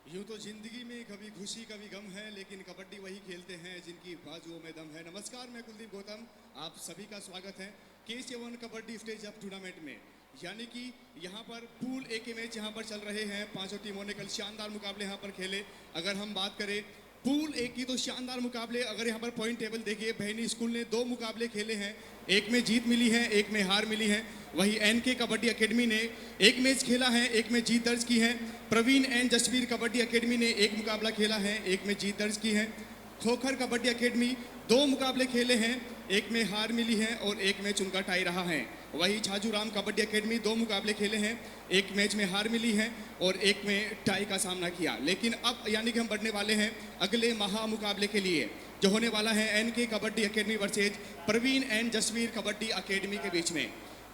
यूं तो जिंदगी में कभी खुशी कभी गम है, लेकिन कबड्डी वही खेलते हैं जिनकी बाजुओं में दम है। नमस्कार, मैं कुलदीप गौतम, आप सभी का स्वागत है K7 kabaddi stage up tournament में। यानी कि यहाँ पर पूल ए के मैच यहाँ पर चल रहे हैं। पांचों टीमों ने कल शानदार मुकाबले यहाँ पर खेले। अगर हम बात करें पूल ए की तो शानदार मुकाबले, अगर यहाँ पर पॉइंट टेबल देखिए, बहनी स्कूल ने 2 मुकाबले खेले हैं, एक में जीत मिली है, एक में हार मिली है। वही एनके कबड्डी एकेडमी ने एक मैच खेला है, एक में जीत दर्ज की है। प्रवीण एंड जसवीर कबड्डी एकेडमी ने एक मुकाबला खेला है, एक में जीत दर्ज की है। खोखर कबड्डी एकेडमी 2 मुकाबले खेले हैं, एक में हार मिली है और एक मैच उनका टाई रहा है। वही छाजूराम कबड्डी एकेडमी 2 मुकाबले खेले हैं, एक मैच में हार मिली है और एक में टाई का सामना किया। लेकिन अब यानी कि हम बढ़ने वाले हैं अगले महा मुकाबले के लिए, जो होने वाला है N K Kabaddi Academy versus Praveen and Jasveer Kabaddi Academy के बीच में।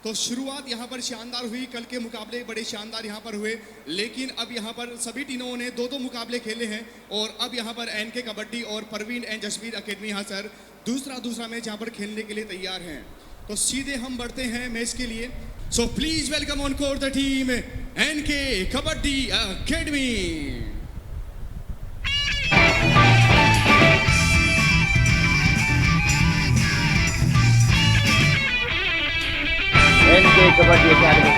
तो शुरुआत यहाँ पर शानदार हुई, कल के मुकाबले बड़े शानदार यहाँ पर हुए, लेकिन अब यहाँ पर सभी टीमों ने 2-2 मुकाबले खेले हैं और अब यहाँ पर एनके कबड्डी और प्रवीण एंड जसवीर एकेडमी यहाँ सर दूसरा मैच यहाँ पर खेलने के लिए तैयार हैं। तो सीधे हम बढ़ते हैं मैच के लिए। So please welcome on court the team N K Kabaddi Academy. NK Kabaddi Academy.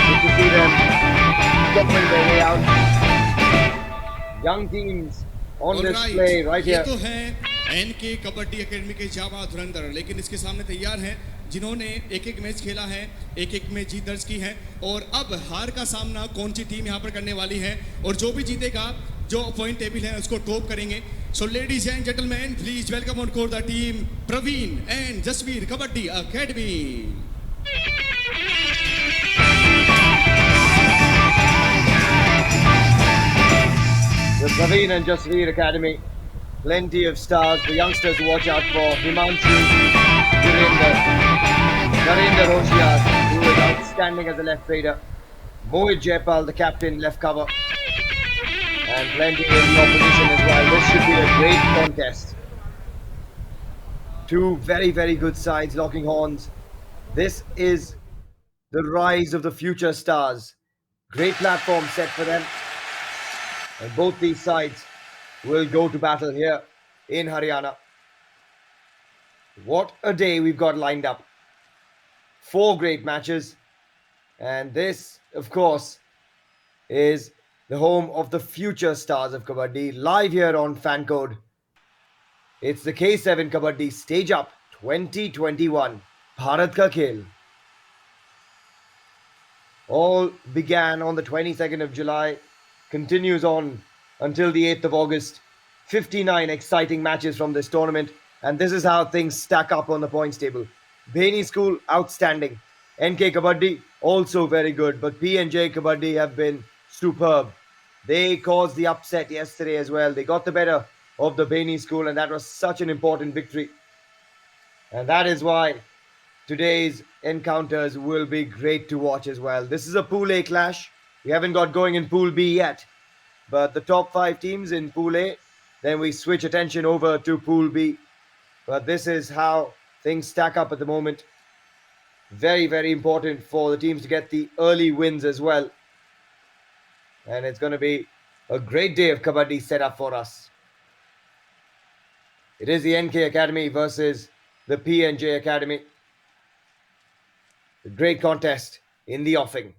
Good to see them scuffling their way out. Young teams on display right here. ये तो है एनके कबड्डी एकेडमी के जावा धुरंधर, लेकिन इसके सामने तैयार हैं जिन्होंने एक मैच खेला है, एक में जीत दर्ज की है। और अब हार का सामना कौन सी टीम यहाँ पर करने वाली है, और जो भी जीतेगा, जो पॉइंट टेबल है उसको टॉप करेंगे। So ladies and gentleman, please welcome on court the team Praveen and Jasveer Kabaddi Academy. The Praveen and Jasvir Academy, plenty of stars, the youngsters to watch out for. Himanshu, Narender, who is outstanding as a left raider. Mohit Jaipal, the captain, left cover. And plenty in the opposition as well. This should be a great contest. 2 very, very good sides locking horns. This is the rise of the future stars. Great platform set for them. And both these sides will go to battle here in Haryana. What a day we've got lined up. 4 great matches. And this, of course, is the home of the future stars of Kabaddi, live here on Fancode. It's the K7 Kabaddi Stage Up 2021, Bharat Ka Khel. All began on the 22nd of July, continues on until the 8th of August. 59 exciting matches from this tournament, and this is how things stack up on the points table. Bheni School, outstanding. NK Kabaddi, also very good, but P&J Kabaddi have been superb. They caused the upset yesterday as well. They got the better of the Bheni School, and that was such an important victory. And that is why today's encounters will be great to watch as well. This is a Pool A clash. We haven't got going in Pool B yet, but the top 5 teams in Pool A, then we switch attention over to Pool B. But this is how things stack up at the moment. Very, very important for the teams to get the early wins as well. And it's going to be a great day of Kabaddi set up for us. It is the NK Academy versus the P&J Academy. A great contest in the offing.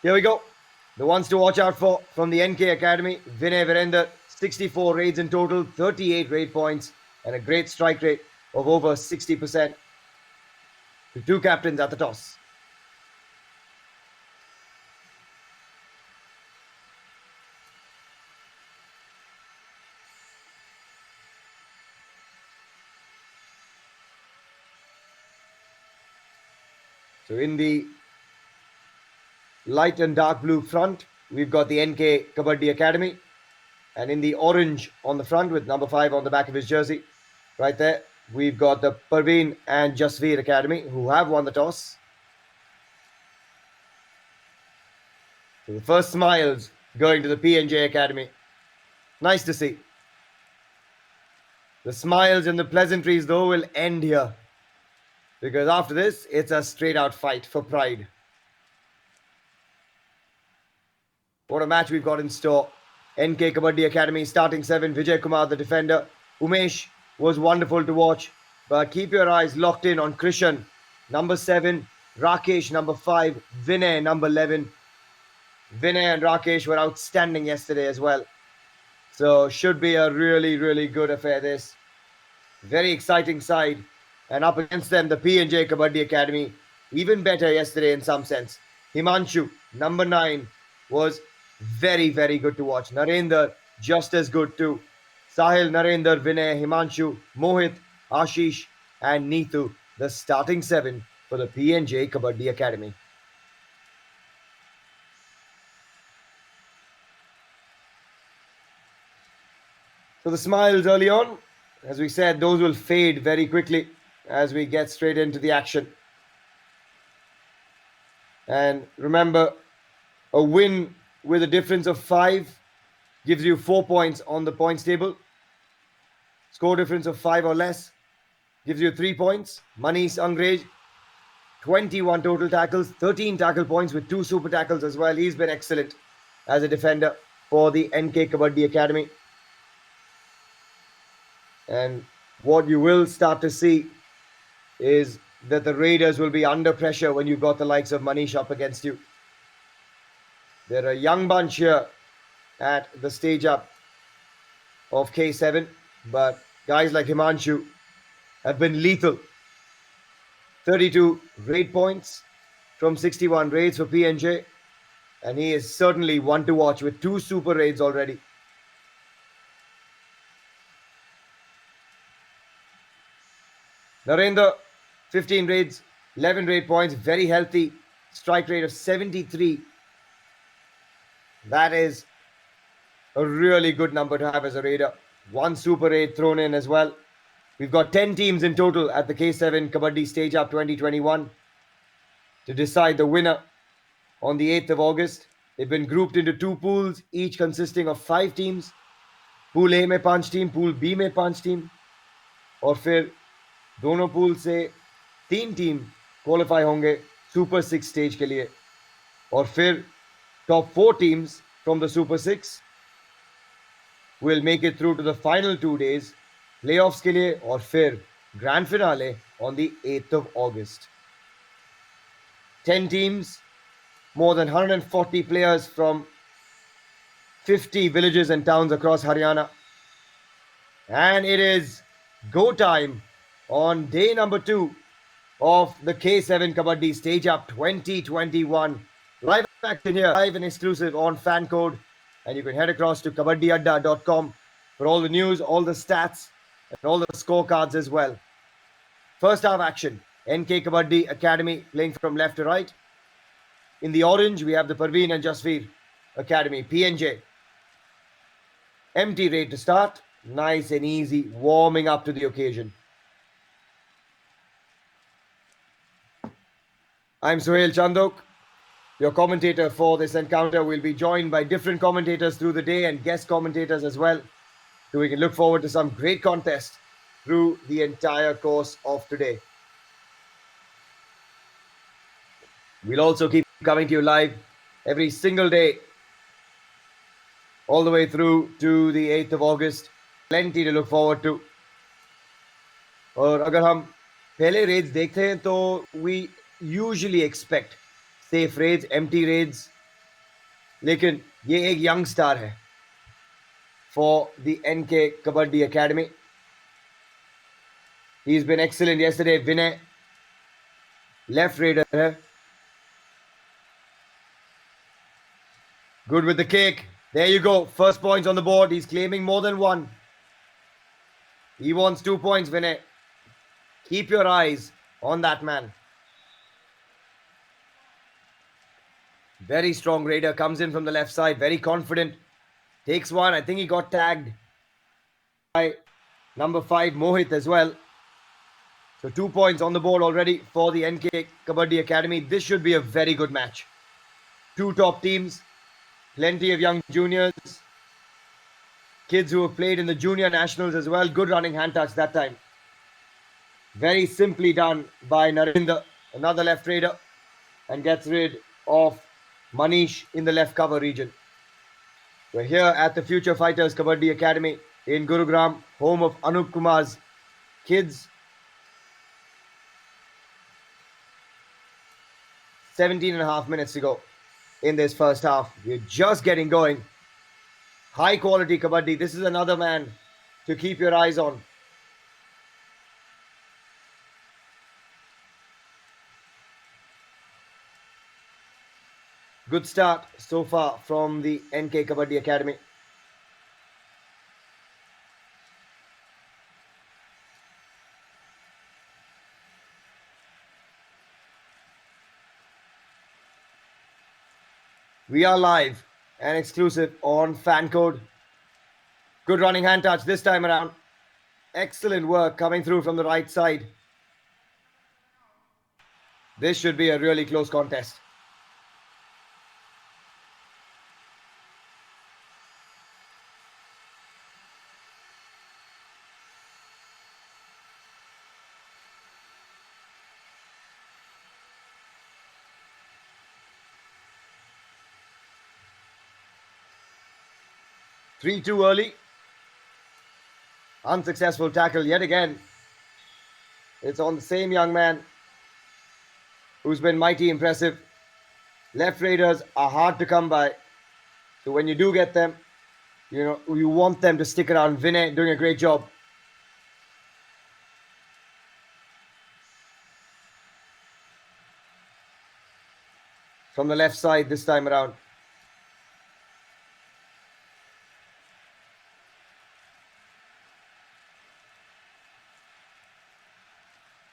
Here we go. The ones to watch out for from the NK Academy. Vinay Rajesh, 64 raids in total, 38 raid points, and a great strike rate of over 60%. The 2 captains at the toss. So in the light and dark blue front, we've got the NK Kabaddi Academy. And in the orange on the front with number 5 on the back of his jersey, right there, we've got the Parveen and Jasvir Academy, who have won the toss. So the first smiles going to the P&J Academy. Nice to see. The smiles and the pleasantries, though, will end here. Because after this, it's a straight out fight for pride. What a match we've got in store. NK Kabaddi Academy starting 7, Vijay Kumar, the defender. Umesh was wonderful to watch. But keep your eyes locked in on Krishan, number 7. Rakesh, number 5. Vinay, number 11. Vinay and Rakesh were outstanding yesterday as well. So should be a really, really good affair this. Very exciting side. And up against them, the P&J Kabaddi Academy. Even better yesterday in some sense. Himanshu, number 9, was very, very good to watch. Narender, just as good too. Sahil, Narender, Vinay, Himanshu, Mohit, Ashish, and Neetu, the starting 7 for the P&J Kabaddi Academy. So the smiles early on, as we said, those will fade very quickly as we get straight into the action. And remember, a win with a difference of 5 gives you 4 points on the points table. Score difference of 5 or less gives you 3 points. Manish Angrej, 21 total tackles, 13 tackle points with 2 super tackles as well. He's been excellent as a defender for the NK Kabaddi Academy. And what you will start to see is that the Raiders will be under pressure when you've got the likes of Manish up against you. They're a young bunch here at the stage up of K7, but guys like Himanshu have been lethal. 32 raid points from 61 raids for P&J, and he is certainly one to watch with 2 super raids already. Narender, 15 raids, 11 raid points, very healthy. Strike rate of 73. That is a really good number to have as a raider. 1 super raid thrown in as well. We've got 10 teams in total at the K7 Kabaddi Stage Up 2021 to decide the winner on the 8th of August. They've been grouped into 2 pools, each consisting of 5 teams. Pool A में 5 team, Pool B में 5 team, और फिर दोनों pool से 3 team qualify होंगे super 6 stage के लिए, और फिर top 4 teams from the Super 6 will make it through to the final 2 days playoffs के लिए, और फिर grand finale on the 8th of August. 10 teams, more than 140 players from 50 villages and towns across Haryana. And it is go time on day number 2 of the K7 Kabaddi Stage Up 2021. Live action here, live and exclusive on Fan Code. And you can head across to kabaddiadda.com for all the news, all the stats, and all the scorecards as well. First half action, NK Kabaddi Academy playing from left to right. In the orange, we have the Parveen and Jasvir Academy, PNJ. Empty raid to start. Nice and easy, warming up to the occasion. I'm Suhail Chandok, your commentator for this encounter. We'll be joined by different commentators through the day and guest commentators as well, so we can look forward to some great contest through the entire course of today. We'll also keep coming to you live every single day, all the way through to the 8th of August. Plenty to look forward to. और अगर हम पहले raids देखते हैं तो we usually expect safe raids, empty raids. लेकिन ये एक young star है for the NK Kabaddi Academy. He's been excellent yesterday. Vinay, left raider है. Good with the kick. There you go. First points on the board. He's claiming more than 1. He wants 2 points, Vinay. Keep your eyes on that man. Very strong raider. Comes in from the left side. Very confident. Takes 1. I think he got tagged by number 5, Mohit as well. So 2 points on the board already for the NK Kabaddi Academy. This should be a very good match. 2 top teams. Plenty of young juniors. kids who have played in the junior nationals as well. Good running hand touch that time. Very simply done by Narender, another left raider, and gets rid of Manish in the left cover region. We're here at the Future Fighters Kabaddi Academy in Gurugram, home of Anup Kumar's kids. 17 and a half minutes to go in this first half. We're just getting going. High quality Kabaddi. This is another man to keep your eyes on. Good start so far from the NK Kabaddi Academy. We are live and exclusive on fan code. Good running hand touch this time around. Excellent work coming through from the right side. This should be a really close contest. Three too early. Unsuccessful tackle yet again. It's on the same young man who's been mighty impressive. Left raiders are hard to come by. So when you do get them, you want them to stick around. Vinay doing a great job. From the left side this time around.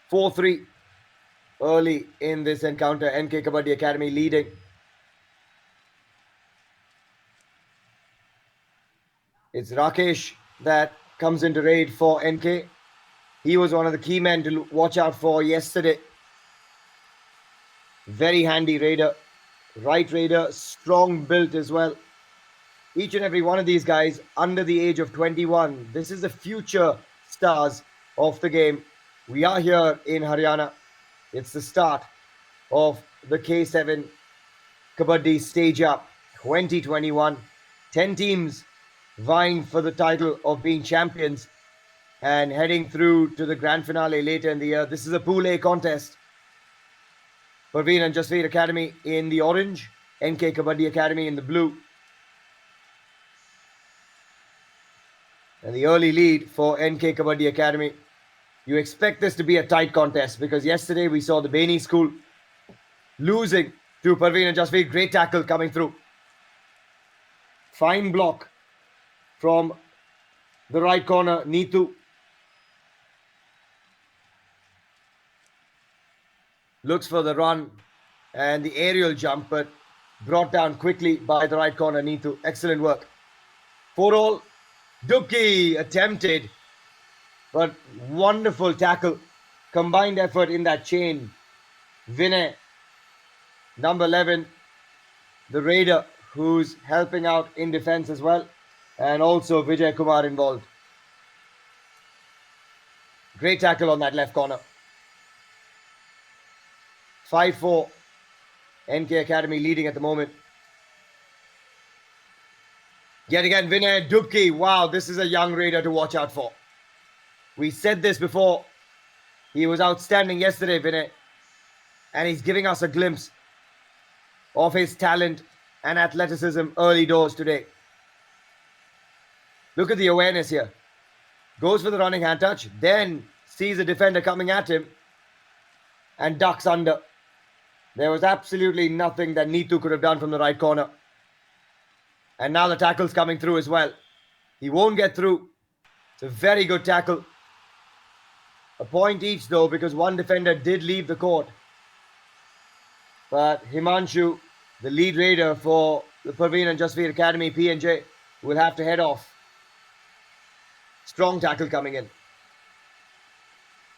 Four-3 early in this encounter. NK Kabaddi Academy leading. It's Rakesh that comes into raid for NK. He was one of the key men to watch out for yesterday. Very handy raider. Right raider, strong built as well. Each and every one of these guys under the age of 21. This is the future stars of the game. We are here in Haryana. It's the start of the K7 Kabaddi Stage Up 2021. 10 teams vying for the title of being champions and heading through to the grand finale later in the year. This is a Pool A contest. Parveen and Jasvir Academy in the orange, NK Kabaddi Academy in the blue. And the early lead for NK Kabaddi Academy. You expect this to be a tight contest because yesterday we saw the Baini school losing to Parveen and Jasvir. Great tackle coming through. Fine block from the right corner, Neetu. Looks for the run and the aerial jump, but brought down quickly by the right corner, Neetu. Excellent work. 4-all. Dubki attempted. But wonderful tackle. Combined effort in that chain. Vinay, number 11, the raider who's helping out in defense as well. And also Vijay Kumar involved. Great tackle on that left corner. 5-4. NK Academy leading at the moment. Yet again, Vinay Dubki. Wow, this is a young raider to watch out for. We said this before. He was outstanding yesterday, Vinay. And he's giving us a glimpse of his talent and athleticism early doors today. Look at the awareness here. Goes for the running hand touch. Then sees a defender coming at him. And ducks under. There was absolutely nothing that Neetu could have done from the right corner. And now the tackle's coming through as well. He won't get through. It's a very good tackle. A point each though, because one defender did leave the court. But Himanshu, the lead raider for the Parveen and Jasvir Academy, P&J, will have to head off. Strong tackle coming in.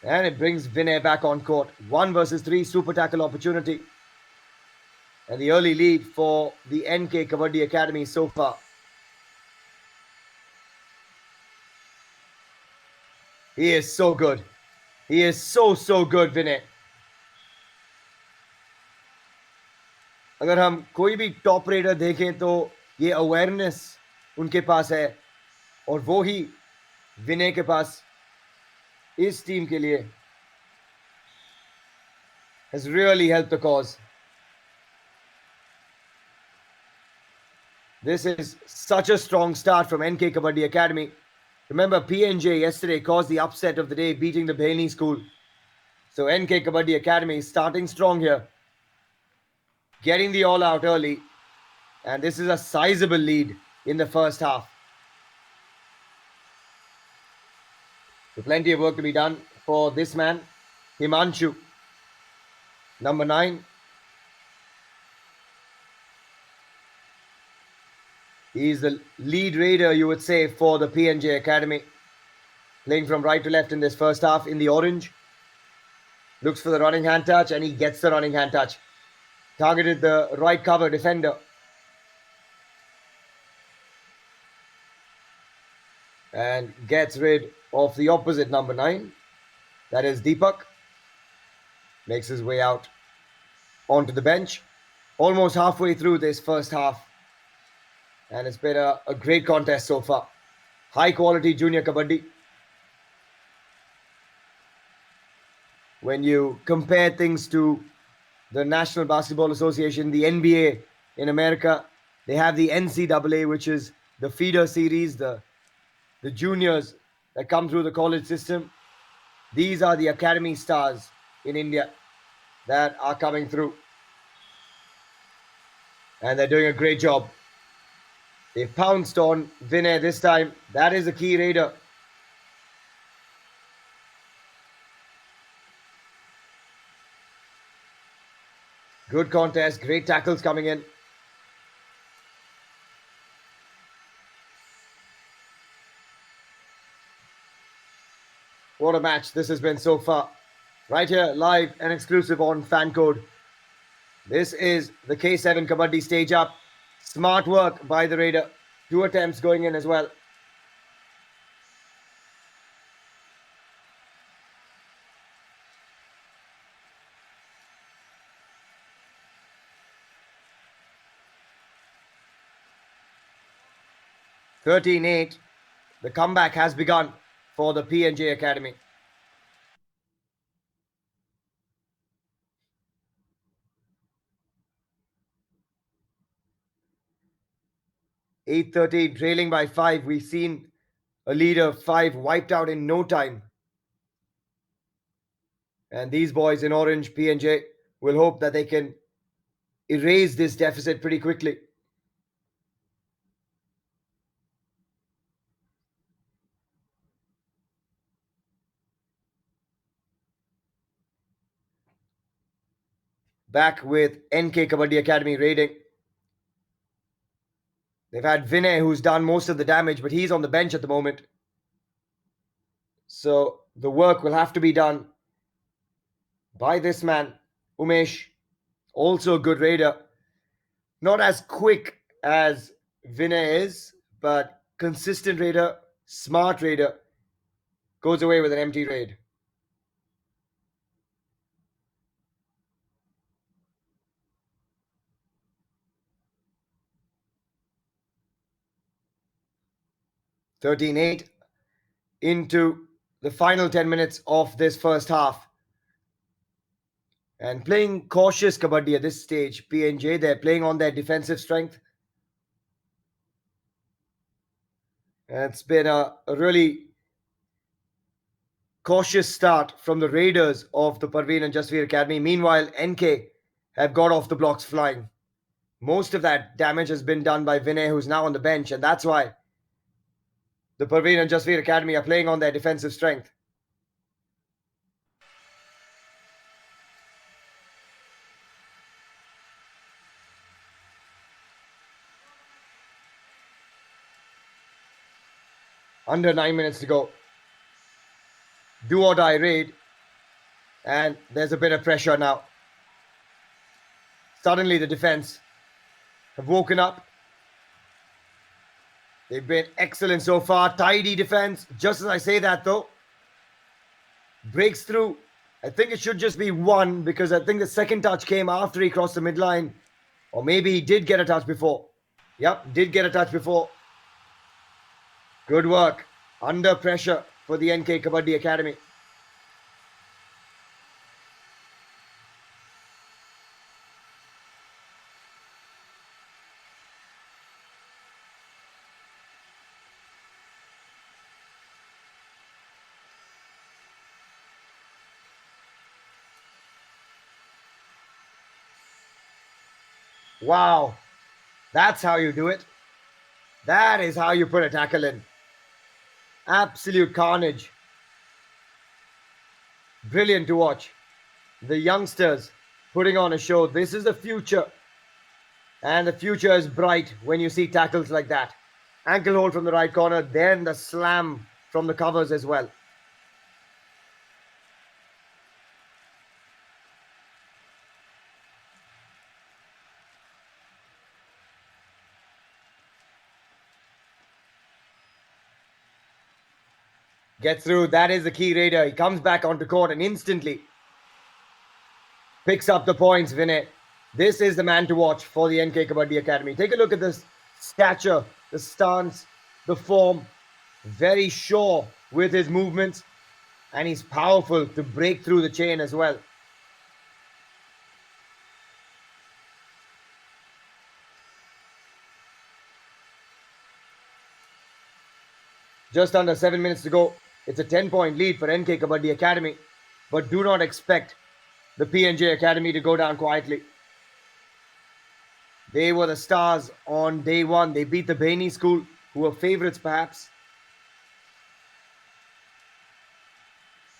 And it brings Vinay back on court. 1 versus 3 super tackle opportunity. And the early lead for the NK Kabaddi Academy so far. He is so good. He is so good, Vinay. अगर हम कोई भी top raider देखें तो ये awareness उनके पास है और वो ही विनय के पास इस टीम के लिए has really helped the cause. This is such a strong start from NK Kabaddi Academy. Remember, PNJ yesterday caused the upset of the day, beating the Bailey school. So NK Kabaddi Academy is starting strong here, getting the all out early, and this is a sizable lead in the first half. So plenty of work to be done for this man, Himanshu, number 9. He's the lead raider, you would say, for the PNJ Academy. Playing from right to left in this first half in the orange. Looks for the running hand touch and he gets the running hand touch. Targeted the right cover defender. And gets rid of the opposite number 9. That is Deepak. Makes his way out onto the bench. Almost halfway through this first half. And it's been a great contest so far. High quality junior kabaddi. When you compare things to the National Basketball Association, the NBA in America, they have the NCAA, which is the feeder series, the juniors that come through the college system. These are the academy stars in India that are coming through. And they're doing a great job. They pounced on Vinay this time. That is the key raider. Good contest. Great tackles coming in. What a match this has been so far. Right here, live and exclusive on Fan Code. This is the K7 Kabaddi stage up. Smart work by the raider. 2 attempts going in as well. (13-8). The comeback has begun for the PNJ Academy. (8-13), trailing by 5. We've seen a lead of 5 wiped out in no time. And these boys in orange, PNJ, will hope that they can erase this deficit pretty quickly. Back with NK Kabaddi Academy raiding. They've had Vinay, who's done most of the damage, but he's on the bench at the moment. So the work will have to be done by this man, Umesh. Also a good raider. Not as quick as Vinay is, but consistent raider, smart raider. Goes away with an empty raid. (13-8) into the final 10 minutes of this first half. And playing cautious kabaddi at this stage, PNJ, they're playing on their defensive strength. And it's been a really cautious start from the raiders of the Parveen and Jasvir Academy. Meanwhile, NK have got off the blocks flying. Most of that damage has been done by Vinay, who's now on the bench, and that's why the Parveen and Jasvir Academy are playing on their defensive strength. Under 9 minutes to go. Do or die raid. And there's a bit of pressure now. Suddenly the defense have woken up. They've been excellent so far. Tidy defense. Just as I say that though, breaks through. I think it should just be one because I think the second touch came after he crossed the midline. Or maybe he did get a touch before. Yep, did get a touch before. Good work. Under pressure for the NK Kabaddi Academy. Wow. That's how you do it. That is how you put a tackle in. Absolute carnage. Brilliant to watch. The youngsters putting on a show. This is the future. And the future is bright when you see tackles like that. Ankle hold from the right corner, then the slam from the covers as well. Gets through. That is the key raider. He comes back onto court and instantly picks up the points, Vinay. This is the man to watch for the NK Kabaddi Academy. Take a look at this stature, the stance, the form. Very sure with his movements. And he's powerful to break through the chain as well. Just under 7 minutes to go. It's a 10-point lead for NK Kabaddi Academy. But do not expect the PNJ Academy to go down quietly. They were the stars on day one. They beat the Baini school, who were favorites perhaps.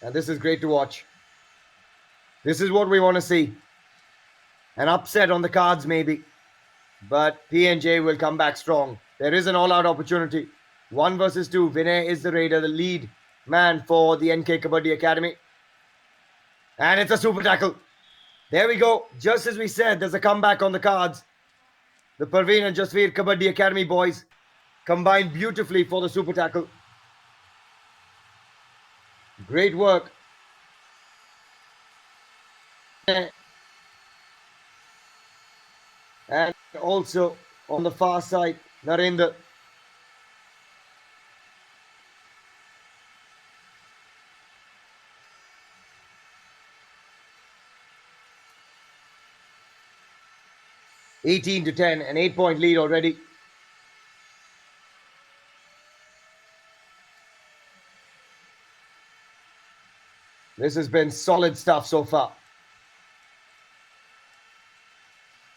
And this is great to watch. This is what we want to see. An upset on the cards maybe. But PNJ will come back strong. There is an all-out opportunity. 1 versus 2. Vinay is the raider, the lead man for the NK Kabaddi Academy. And it's a super tackle. There we go. Just as we said, there's a comeback on the cards. The Parveen and Jasvir Kabaddi Academy boys combined beautifully for the super tackle. Great work. And also on the far side, Narender. (18-10), an 8-point lead already. This has been solid stuff so far.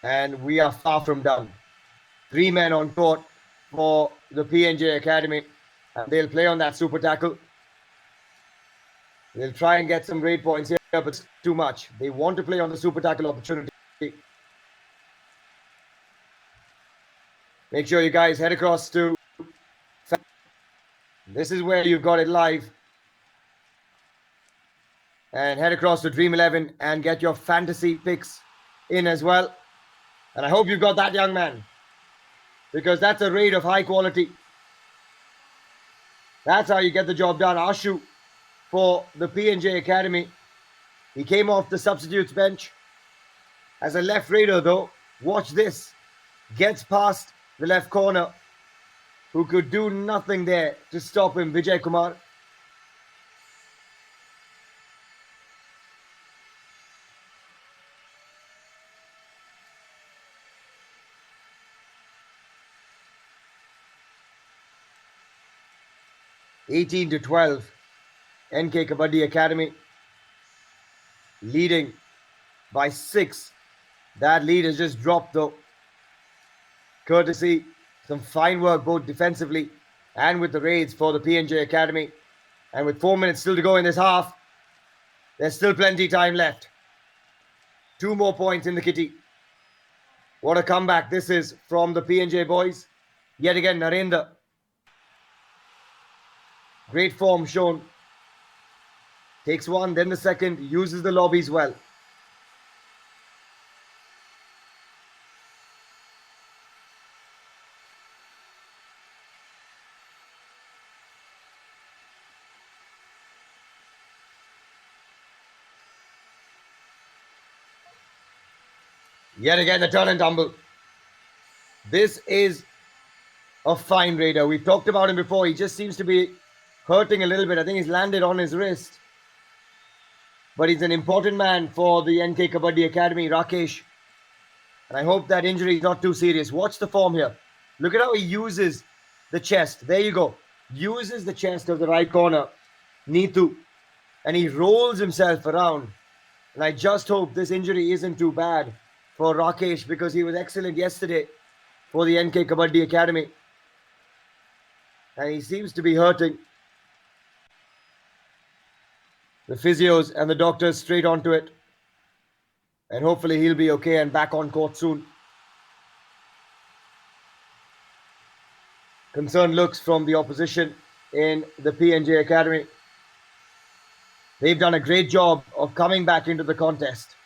And we are far from done. 3 men on court for the PNJ Academy. And they'll play on that super tackle. They'll try and get some great points here, but it's too much. They want to play on the super tackle opportunity. Make sure you guys head across to... This is where you've got it live. And head across to Dream 11 and get your fantasy picks in as well. And I hope you've got that, young man. Because that's a raid of high quality. That's how you get the job done. Ashu for the PNJ Academy. He came off the substitutes bench. As a left raider though, watch this. Gets past the left corner, who could do nothing there to stop him, Vijay Kumar. (18-12), NK Kabaddi Academy leading by 6. That lead has just dropped though. Courtesy, some fine work both defensively and with the raids for the PNJ Academy. And with 4 minutes still to go in this half, there's still plenty time left. 2 more points in the kitty. What a comeback this is from the PNJ boys. Yet again, Narender. Great form shown. Takes one, then the second, uses the lobbies well. Yet again, the turn and tumble. This is a fine raider. We've talked about him before. He just seems to be hurting a little bit. I think he's landed on his wrist. But he's an important man for the NK Kabaddi Academy, Rakesh. And I hope that injury is not too serious. Watch the form here. Look at how he uses the chest. There you go. Uses the chest of the right corner, Neetu. And he rolls himself around. And I just hope this injury isn't too bad for Rakesh, because he was excellent yesterday for the NK Kabaddi Academy. And he seems to be hurting. The physios and the doctors straight onto it. And hopefully he'll be okay and back on court soon. Concerned looks from the opposition in the PNJ Academy. They've done a great job of coming back into the contest.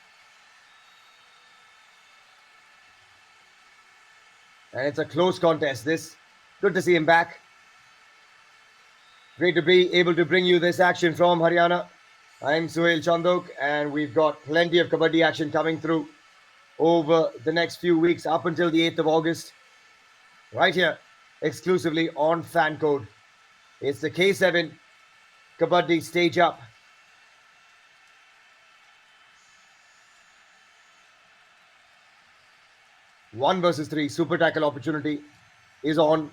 And it's a close contest, this. Good to see him back. Great to be able to bring you this action from Haryana. I'm Suhail Chandok, and we've got plenty of Kabaddi action coming through over the next few weeks up until the 8th of August. Right here, exclusively on Fan Code. It's the K7 Kabaddi Stage Up. One versus three, super tackle opportunity is on.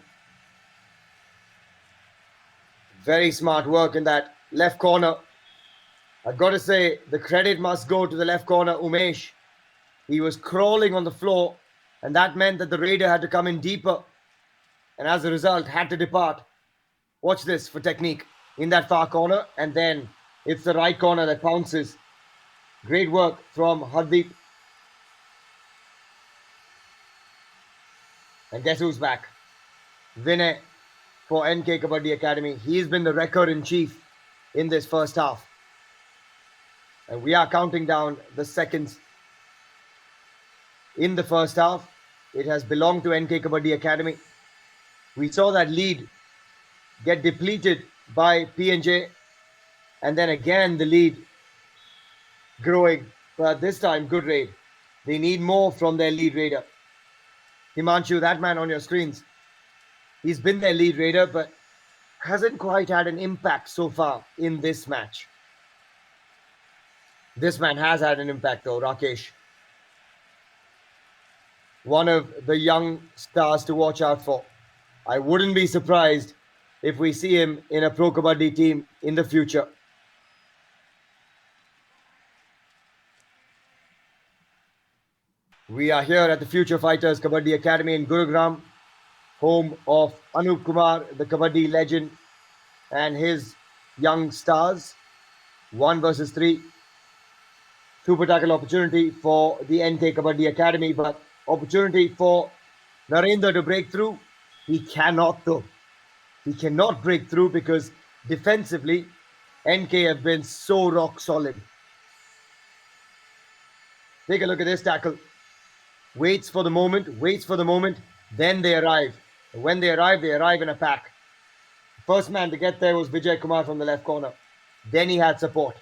Very smart work in that left corner. I've got to say, the credit must go to the left corner, Umesh. He was crawling on the floor, and that meant that the raider had to come in deeper, and as a result, had to depart. Watch this for technique in that far corner, and then it's the right corner that pounces. Great work from Hardeep. And guess who's back? Vinay for NK Kabaddi Academy. He's been the record-in-chief in this first half. And we are counting down the seconds. In the first half, it has belonged to NK Kabaddi Academy. We saw that lead get depleted by PNJ, and then again the lead growing. But this time, good raid. They need more from their lead raider. Himanshu, that man on your screens, he's been their lead raider, but hasn't quite had an impact so far in this match. This man has had an impact though, Rakesh. One of the young stars to watch out for. I wouldn't be surprised if we see him in a Pro Kabaddi team in the future. We are here at the Future Fighters Kabaddi Academy in Gurugram, home of Kumar, the Kabaddi legend, and his young stars. 1 versus 3. Super tackle opportunity for the NK Kabaddi Academy, but opportunity for Narender to break through. He cannot though. He cannot break through because defensively, NK have been so rock solid. Take a look at this tackle. Waits for the moment, then they arrive. When they arrive in a pack. First man to get there was Vijay Kumar from the left corner. Then he had support.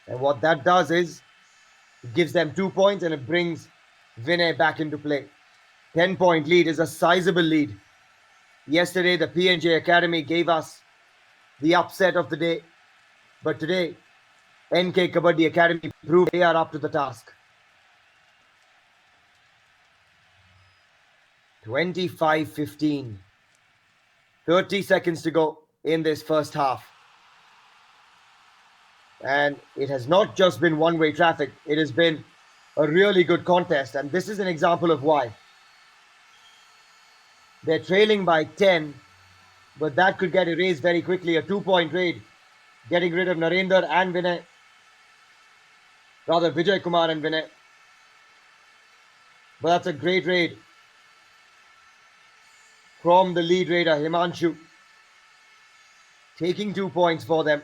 And what that does is, it gives them 2 points and it brings Vinay back into play. 10-point lead is a sizable lead. Yesterday, the PNJ Academy gave us the upset of the day. But today, NK Kabaddi Academy proved they are up to the task. 25-15. 30 seconds to go in this first half. And it has not just been one-way traffic. It has been a really good contest. And this is an example of why. They're trailing by 10, but that could get erased very quickly. A 2-point raid, getting rid of Narender and Vinay. Rather, Vijay Kumar and Vinay. But that's a great raid from the lead raider, Himanshu. Taking 2 points for them.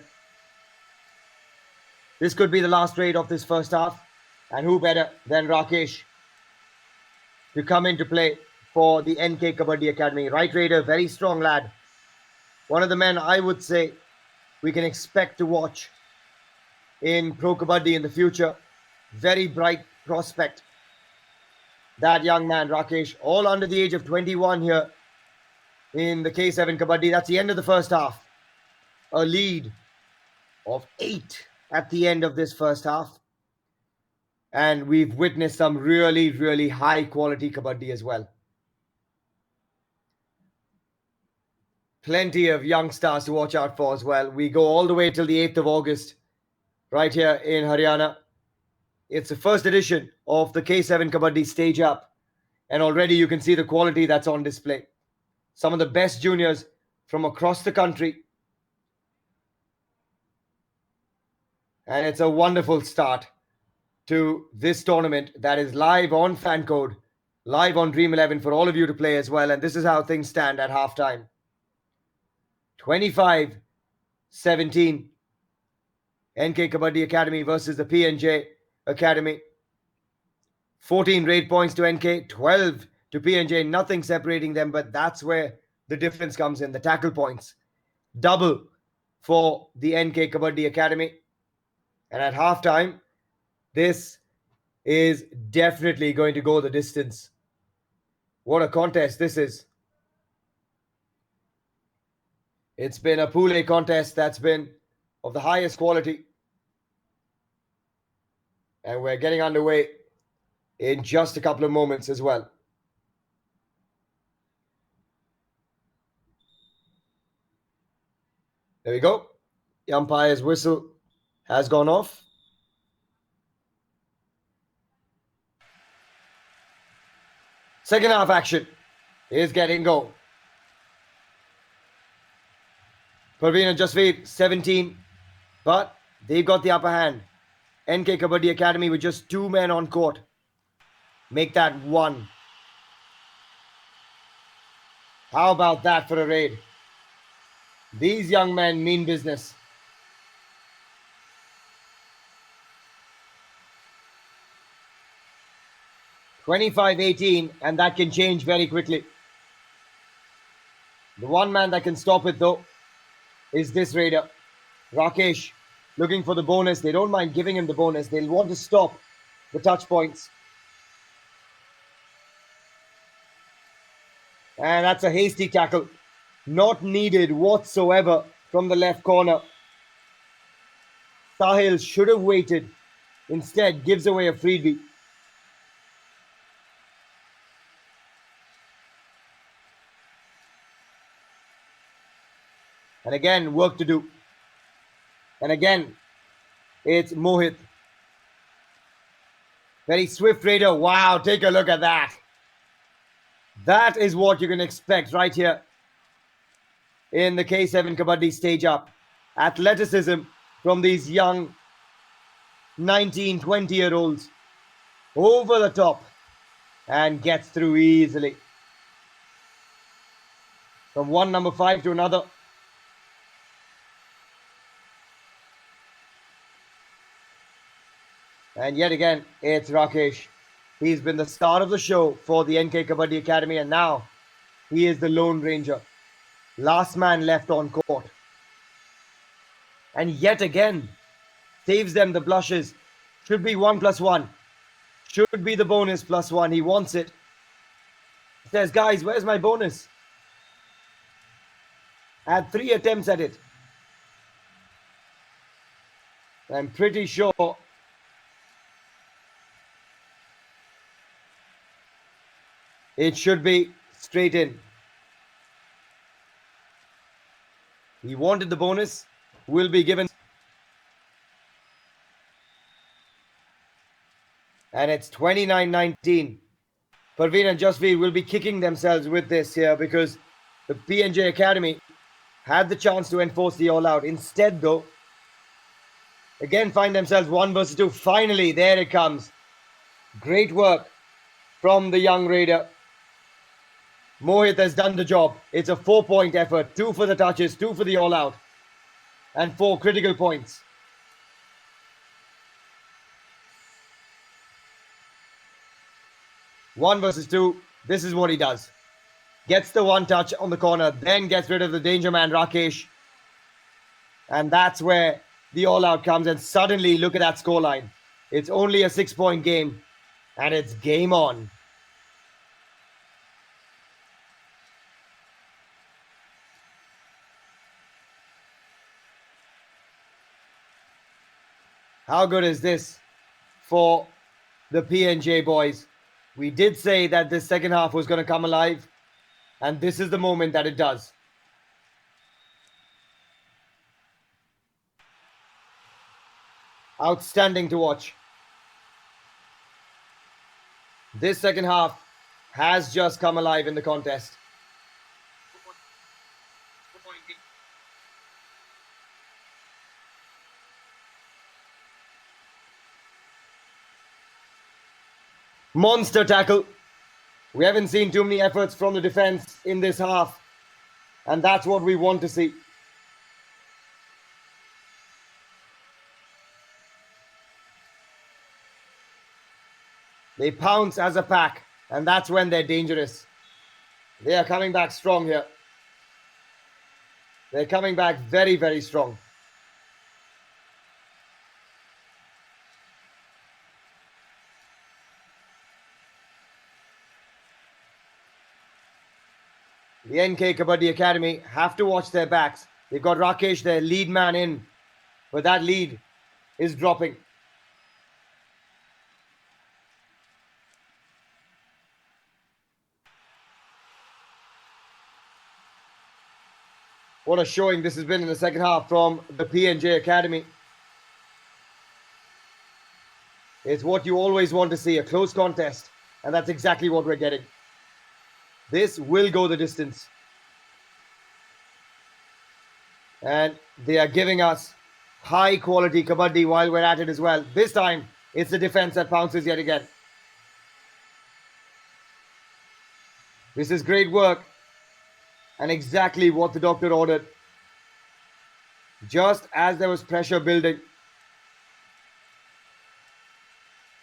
This could be the last raid of this first half. And who better than Rakesh to come into play for the NK Kabaddi Academy. Right raider, very strong lad. One of the men I would say we can expect to watch in Pro Kabaddi in the future. Very bright prospect. That young man, Rakesh, all under the age of 21 here in the K7 Kabaddi. That's the end of the first half. A lead of 8 at the end of this first half. And we've witnessed some really, really high quality Kabaddi as well. Plenty of young stars to watch out for as well. We go all the way till the 8th of August, right here in Haryana. It's the first edition of the K7 Kabaddi Stage Up. And already you can see the quality that's on display. Some of the best juniors from across the country. And it's a wonderful start to this tournament that is live on Fancode, live on Dream 11 for all of you to play as well. And this is how things stand at halftime. 25-17. NK Kabaddi Academy versus the PNJ Academy. 14 raid points to NK, 12 to PNJ. Nothing separating them, but that's where the difference comes in. The tackle points. Double for the NK Kabaddi Academy. And at halftime, this is definitely going to go the distance. What a contest this is. It's been a Pool A contest that's been of the highest quality. And we're getting underway in just a couple of moments as well. There we go. The umpire's whistle has gone off. Second half action is getting going. Parveen and Jasvir, 17, but they've got the upper hand. NK Kabaddi Academy with just 2 men on court. Make that 1. How about that for a raid? These young men mean business. (25-18), and that can change very quickly. The one man that can stop it, though, is this raider. Rakesh, looking for the bonus. They don't mind giving him the bonus. They'll want to stop the touch points. And that's a hasty tackle. Not needed whatsoever from the left corner. Sahil should have waited. Instead, gives away a freebie. And again, work to do. And again, it's Mohit. Very swift raider. Wow, take a look at that. That is what you can expect right here in the K7 Kabaddi Stage Up. Athleticism from these young 19, 20-year-olds. Over the top. And gets through easily. From one number 5 to another. And yet again, it's Rakesh. He's been the star of the show for the NK Kabaddi Academy, and now he is the Lone Ranger. Last man left on court. And yet again, saves them the blushes. Should be 1+1. Should be the bonus +1. He wants it. He says, guys, where's my bonus? I had 3 attempts at it. I'm pretty sure it should be straight in. He wanted the bonus. Will be given. And it's 29-19. Parveen and Jasvir will be kicking themselves with this here because the PNJ Academy had the chance to enforce the all-out. Instead, though, again find themselves 1 versus 2. Finally, there it comes. Great work from the young raider. Mohit has done the job. It's a 4-point effort. 2 for the touches, 2 for the all-out. And 4 critical points. One versus 2. This is what he does. Gets the 1 touch on the corner, then gets rid of the danger man, Rakesh. And that's where the all-out comes. And suddenly, look at that scoreline. It's only a 6-point game. And it's game on. How good is this for the P&J boys? We did say that this second half was going to come alive, and this is the moment that it does. Outstanding to watch. This second half has just come alive in the contest. Monster tackle. We haven't seen too many efforts from the defense in this half, and that's what we want to see. They pounce as a pack, and that's when they're dangerous. They are coming back strong here. They're coming back very, very strong. The NK Kabaddi Academy have to watch their backs. They've got Rakesh, their lead man, in, but that lead is dropping. What a showing this has been in the second half from the P&J Academy. It's what you always want to see, a close contest, and that's exactly what we're getting. This will go the distance. And they are giving us high quality kabaddi while we're at it as well. This time, it's the defense that pounces yet again. This is great work and exactly what the doctor ordered. Just as there was pressure building,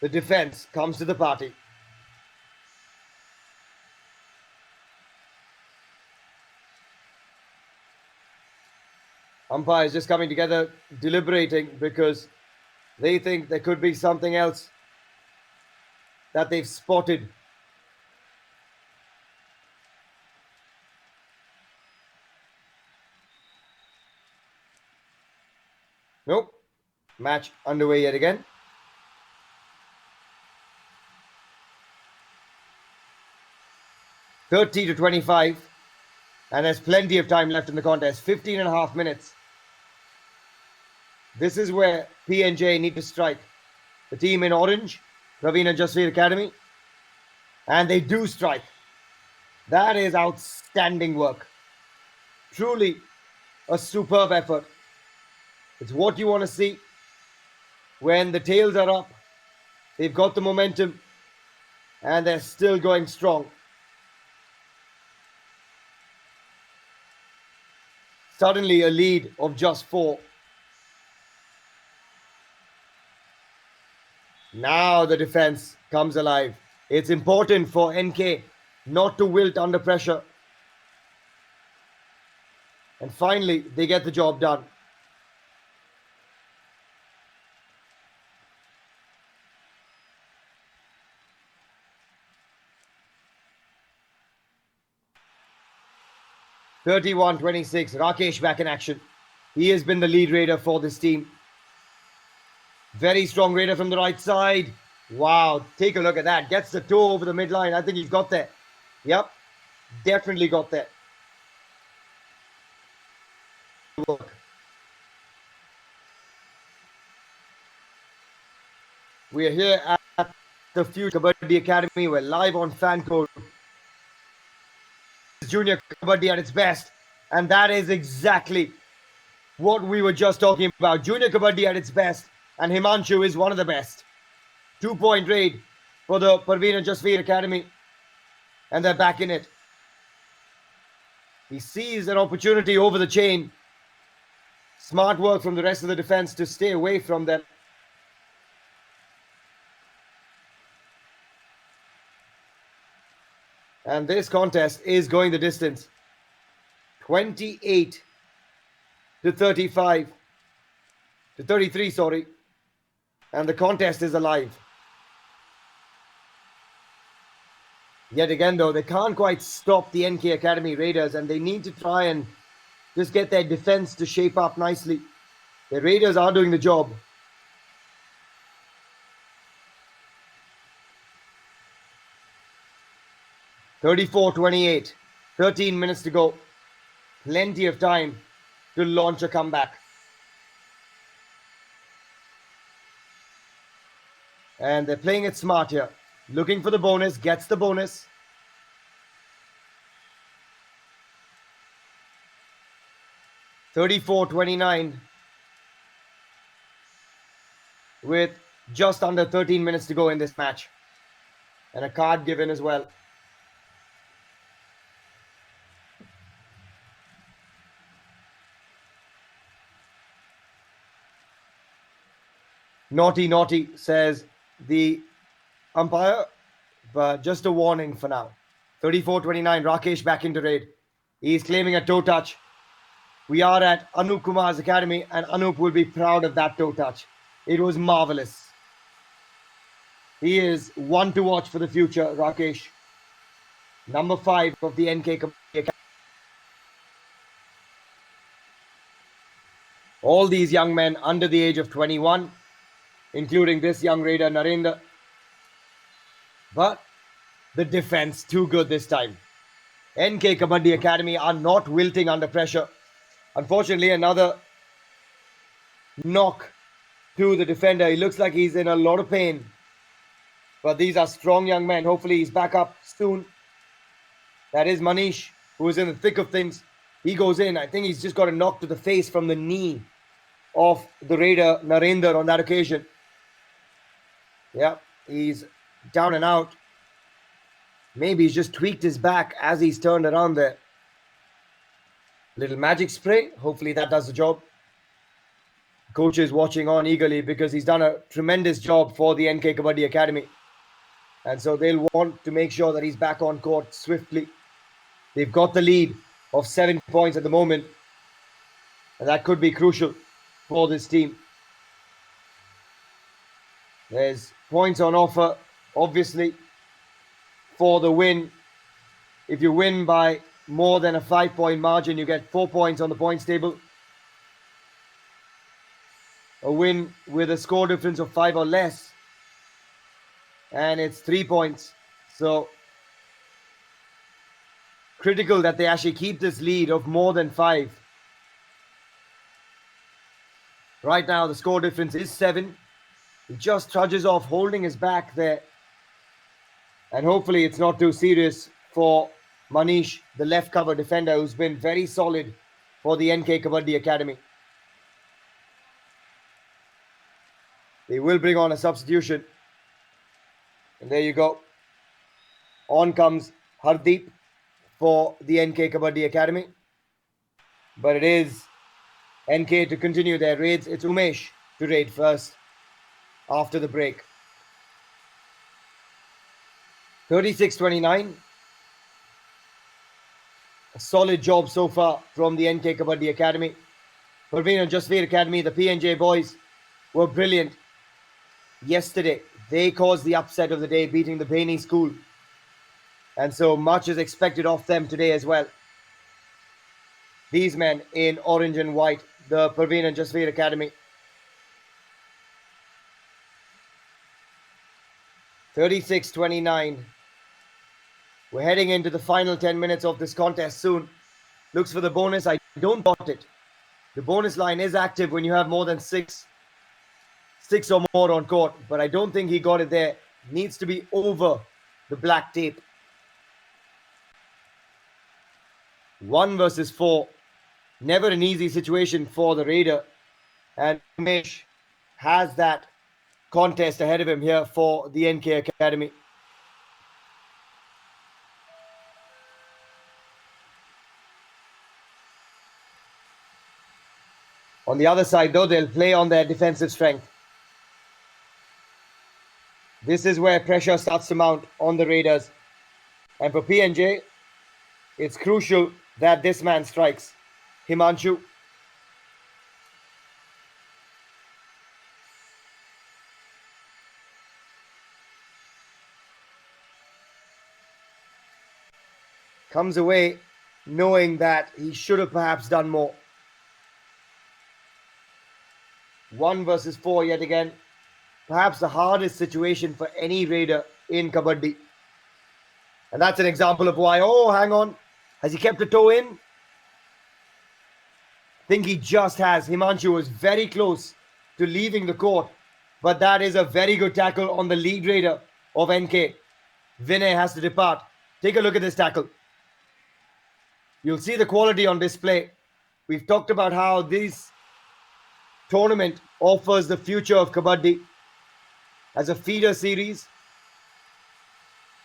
the defense comes to the party. Umpires just coming together, deliberating, because they think there could be something else that they've spotted. Nope. Match underway yet again. (30-25), and there's plenty of time left in the contest. 15.5 minutes. This is where P&J need to strike. The team in orange, Praveen and Jasvir Academy, and they do strike. That is outstanding work. Truly a superb effort. It's what you want to see when the tails are up. They've got the momentum and they're still going strong. Suddenly a lead of just 4. Now the defense comes alive. It's important for NK not to wilt under pressure. And finally, they get the job done. (31-26), Rakesh back in action. He has been the lead raider for this team. Very strong raider from the right side. Wow, take a look at that. Gets the toe over the midline. I think he's got there. Yep, definitely got there. We are here at the Future Kabaddi Academy. We're live on Fan Code. Junior Kabaddi at its best, and that is exactly what we were just talking about. Junior Kabaddi at its best, and Himanshu is one of the best. 2-point raid for the Parveen and Jasvir Academy, and they're back in it. He sees an opportunity over the chain. Smart work from the rest of the defense to stay away from them. And this contest is going the distance. 28-35 to 33, sorry. And the contest is alive. Yet again, though, they can't quite stop the NK Academy Raiders, and they need to try and just get their defense to shape up nicely. The Raiders are doing the job. (34-28), 13 minutes to go. Plenty of time to launch a comeback. And they're playing it smart here. Looking for the bonus, gets the bonus. (34-29), with just under 13 minutes to go in this match. And a card given as well. Naughty, naughty, says the umpire, but just a warning for now. 34-29, Rakesh back into raid. He's claiming a toe touch. We are at Kumar's academy, and Anup will be proud of that toe touch. It was marvelous. He is one to watch for the future, Rakesh. Number 5 of the NK Kabaddi Academy. All these young men under the age of 21, including this young raider, Narender. But the defense too good this time. NK Kabaddi Academy are not wilting under pressure. Unfortunately, another knock to the defender. He looks like he's in a lot of pain. But these are strong young men. Hopefully he's back up soon. That is Manish, who is in the thick of things. He goes in. I think he's just got a knock to the face from the knee of the raider, Narender, on that occasion. Yeah, he's down and out. Maybe he's just tweaked his back as he's turned around there. Little magic spray. Hopefully that does the job. Coach is watching on eagerly because he's done a tremendous job for the NK Kabaddi Academy. And so they'll want to make sure that he's back on court swiftly. They've got the lead of 7 points at the moment. And that could be crucial for this team. There's points on offer, obviously, for the win. If you win by more than a 5-point margin, you get 4 points on the points table. A win with a score difference of 5 or less, and it's 3 points. So critical that they actually keep this lead of more than 5. Right now, the score difference is 7. He just trudges off, holding his back there. And hopefully it's not too serious for Manish, the left cover defender, who's been very solid for the NK Kabaddi Academy. They will bring on a substitution. And there you go. On comes Hardeep for the NK Kabaddi Academy. But it is NK to continue their raids. It's Umesh to raid first after the break. 36-29. A solid job so far from the NK Kabaddi Academy. Parveen and Jasvir Academy, the PNJ boys, were brilliant yesterday. They caused the upset of the day, beating the Baini school. And so much is expected of them today as well. These men in orange and white, the Parveen and Jasvir Academy. 36-29. We're heading into the final 10 minutes of this contest soon. Looks for the bonus. I don't got it. The bonus line is active when you have more than six or more on court, but I don't think he got it there. Needs to be over the black tape. 1 versus 4. Never an easy situation for the Raider. And Umesh has that contest ahead of him here for the NK Academy. On the other side, though, they'll play on their defensive strength. This is where pressure starts to mount on the Raiders. And for PNJ, it's crucial that this man strikes. Himanshu. comes away knowing that he should have perhaps done more. 1 versus 4 yet again. Perhaps the hardest situation for any raider in Kabaddi. And that's an example of why. Oh, hang on. Has he kept a toe in? I think he just has. Himanshu was very close to leaving the court. But that is a very good tackle on the lead raider of NK. Vinay has to depart. Take a look at this tackle. You'll see the quality on display. We've talked about how this tournament offers the future of Kabaddi as a feeder series.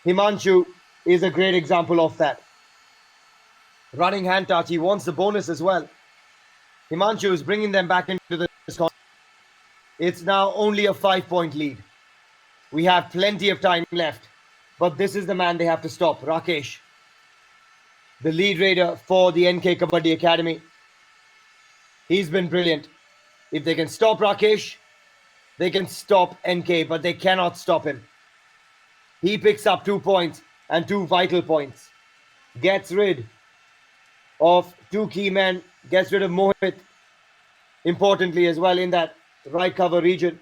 Himanshu is a great example of that. Running hand touch, he wants the bonus as well. Himanshu is bringing them back into the contest. It's now only a 5-point lead. We have plenty of time left, but this is the man they have to stop, Rakesh, the lead raider for the NK Kabaddi Academy. He's been brilliant. If they can stop Rakesh, they can stop NK, but they cannot stop him. He picks up 2 points and 2 vital points. Gets rid of 2 key men, gets rid of Mohit, importantly as well, in that right cover region.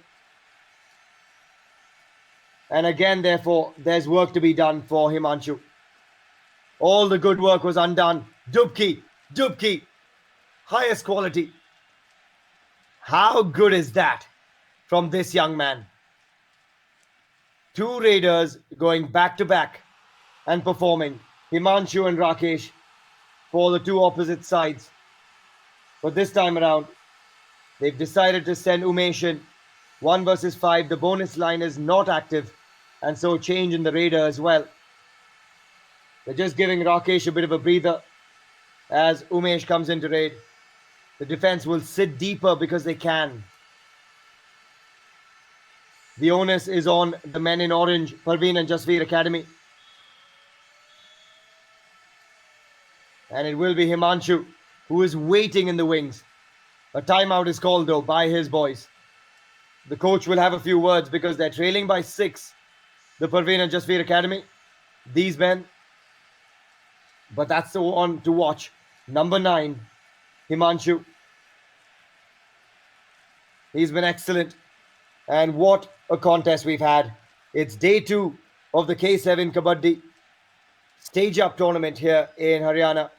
And again, therefore, there's work to be done for Himanshu. All the good work was undone. Dubki, highest quality. How good is that from this young man? 2 raiders going back to back and performing. Himanshu and Rakesh for the 2 opposite sides. But this time around, they've decided to send Umesh in. 1 versus 5. The bonus line is not active, and so change in the raider as well. They're just giving Rakesh a bit of a breather as Umesh comes into raid. The defense will sit deeper because they can. The onus is on the men in orange, Parveen and Jasvir Academy. And it will be Himanshu who is waiting in the wings. A timeout is called though by his boys. The coach will have a few words because they're trailing by 6. The Parveen and Jasvir Academy. These men. But that's the one to watch. Number 9, Himanshu. He's been excellent. And what a contest we've had. It's day 2 of the K7 Kabaddi Stage Up tournament here in Haryana.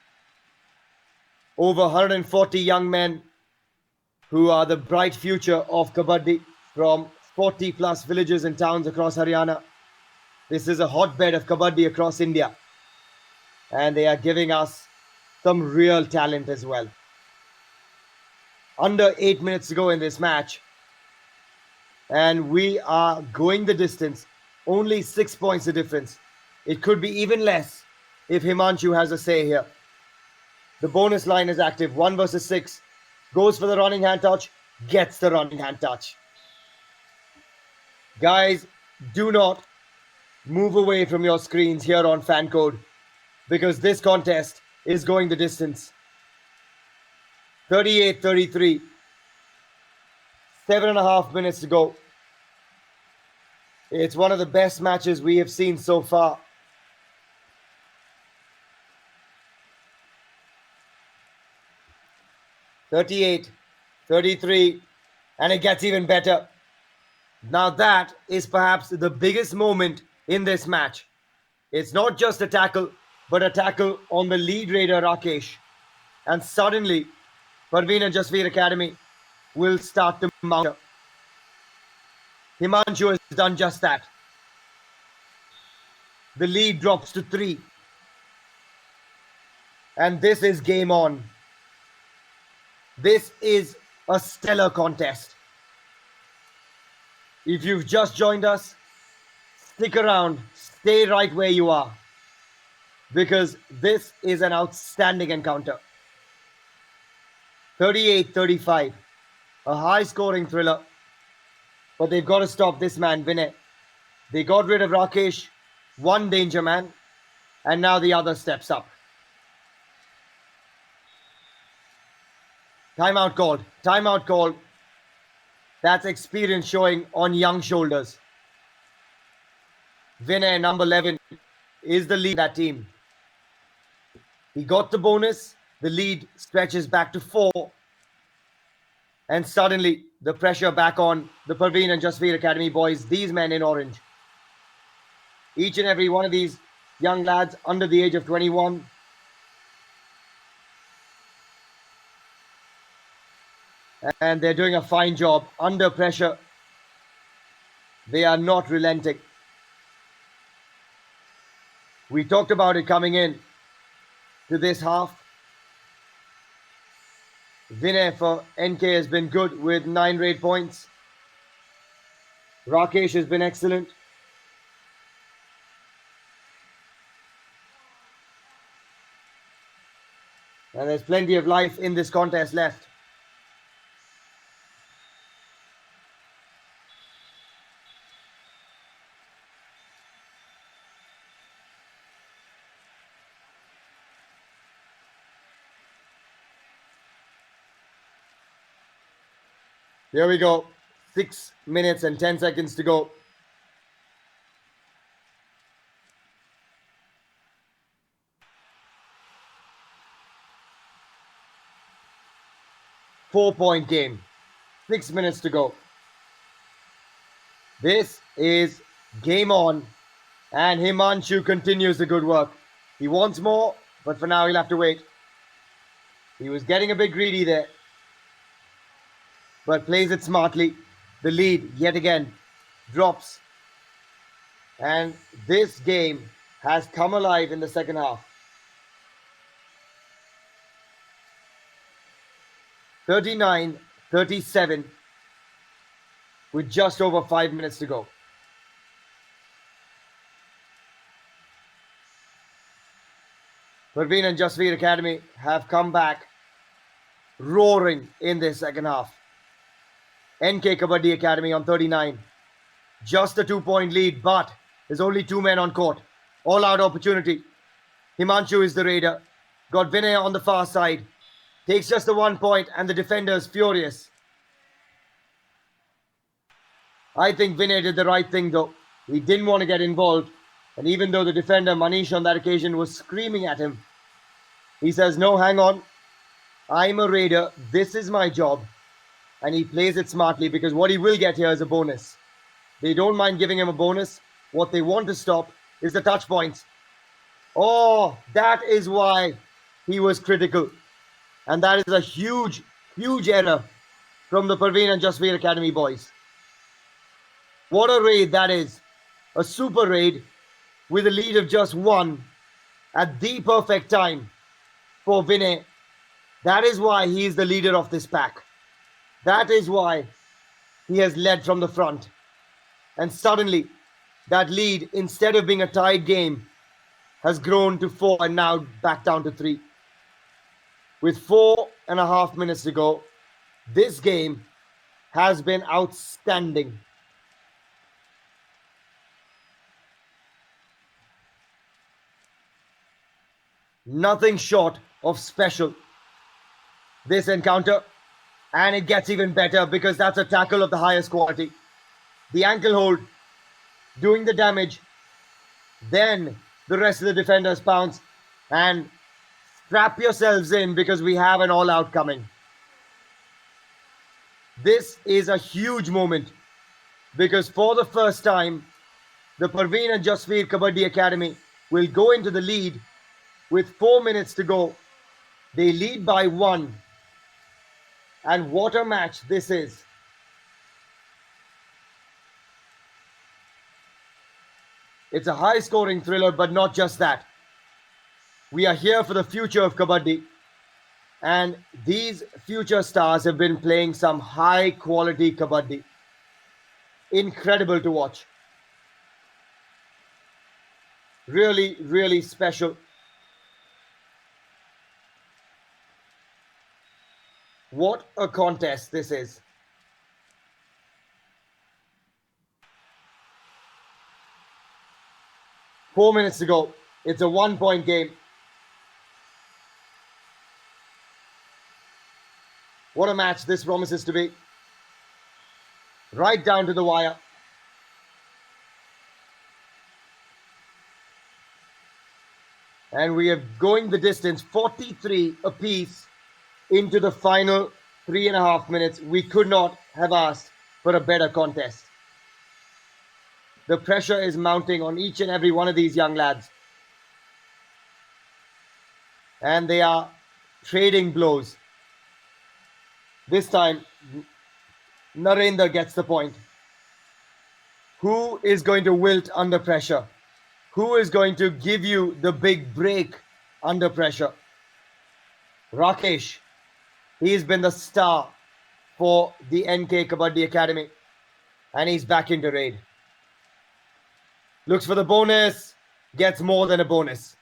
Over 140 young men who are the bright future of Kabaddi from 40 plus villages and towns across Haryana. This is a hotbed of Kabaddi across India. And they are giving us some real talent as well. Under 8 minutes to go in this match. And we are going the distance. Only 6 points the difference. It could be even less if Himanshu has a say here. The bonus line is active. 1 versus 6. Goes for the running hand touch. Gets the running hand touch. Guys, do not move away from your screens here on Fan Code, because this contest is going the distance. 38-33. 7.5 minutes to go. It's one of the best matches we have seen so far. (38-33), and it gets even better. Now that is perhaps the biggest moment in this match. It's not just a tackle, but a tackle on the lead raider Rakesh. And suddenly, Parveen and Jasvir Academy will start to mount up. Himanshu has done just that. The lead drops to 3. And this is game on. This is a stellar contest. If you've just joined us, stick around, stay right where you are, because this is an outstanding encounter. 38-35, a high-scoring thriller, but they've got to stop this man, Vinay. They got rid of Rakesh, one danger man, and now the other steps up. Timeout called, timeout called. That's experience showing on young shoulders. Vinay, number 11, is the lead of that team. He got the bonus. The lead stretches back to 4. And suddenly, the pressure back on the Parveen and Jasvir Academy boys, these men in orange. Each and every one of these young lads under the age of 21. And they're doing a fine job under pressure. They are not relenting. We talked about it coming in to this half. Vinay for NK has been good with 9 raid points. Rakesh has been excellent. And there's plenty of life in this contest left. Here we go. 6 minutes and 10 seconds to go. Four-point game. 6 minutes to go. This is game on. And Himanshu continues the good work. He wants more, but for now he'll have to wait. He was getting a bit greedy there, but plays it smartly. The lead, yet again, drops. And this game has come alive in the second half. 39-37 with just over 5 minutes to go. Parveen and Jasvir Academy have come back roaring in this second half. NK Kabaddi Academy on 39. Just a 2-point lead, but there's only 2 men on court. All out opportunity. Himanshu is the raider. Got Vinay on the far side. Takes just the 1 point and the defender's furious. I think Vinay did the right thing though. He didn't want to get involved. And even though the defender, Manish, on that occasion was screaming at him, he says, no, hang on. I'm a raider. This is my job. And he plays it smartly because what he will get here is a bonus. They don't mind giving him a bonus. What they want to stop is the touch points. Oh, that is why he was critical. And that is a huge, huge error from the Parveen and Jasvir Academy boys. What a raid that is. A super raid with a lead of just 1 at the perfect time for Vinay. That is why he is the leader of this pack. That is why he has led from the front. And suddenly, that lead, instead of being a tied game, has grown to 4 and now back down to 3. With 4.5 minutes to go, this game has been outstanding. Nothing short of special, this encounter. And it gets even better because that's a tackle of the highest quality. The ankle hold, doing the damage. Then the rest of the defenders pounce. And strap yourselves in because we have an all-out coming. This is a huge moment because for the first time, the Parveen and Jasvir Kabaddi Academy will go into the lead with 4 minutes to go. They lead by 1. And what a match this is. It's a high-scoring thriller, but not just that. We are here for the future of Kabaddi. And these future stars have been playing some high-quality Kabaddi. Incredible to watch. Really, really special. What a contest this is. Four minutes to go. It's a 1-point game. What a match this promises to be. Right down to the wire. And we are going the distance, 43 apiece into the final 3.5 minutes. We could not have asked for a better contest. The pressure is mounting on each and every one of these young lads. And they are trading blows. This time, Narender gets the point. Who is going to wilt under pressure? Who is going to give you the big break under pressure? Rakesh. He's been the star for the NK Kabaddi Academy. And he's back into raid. Looks for the bonus. Gets more than a bonus.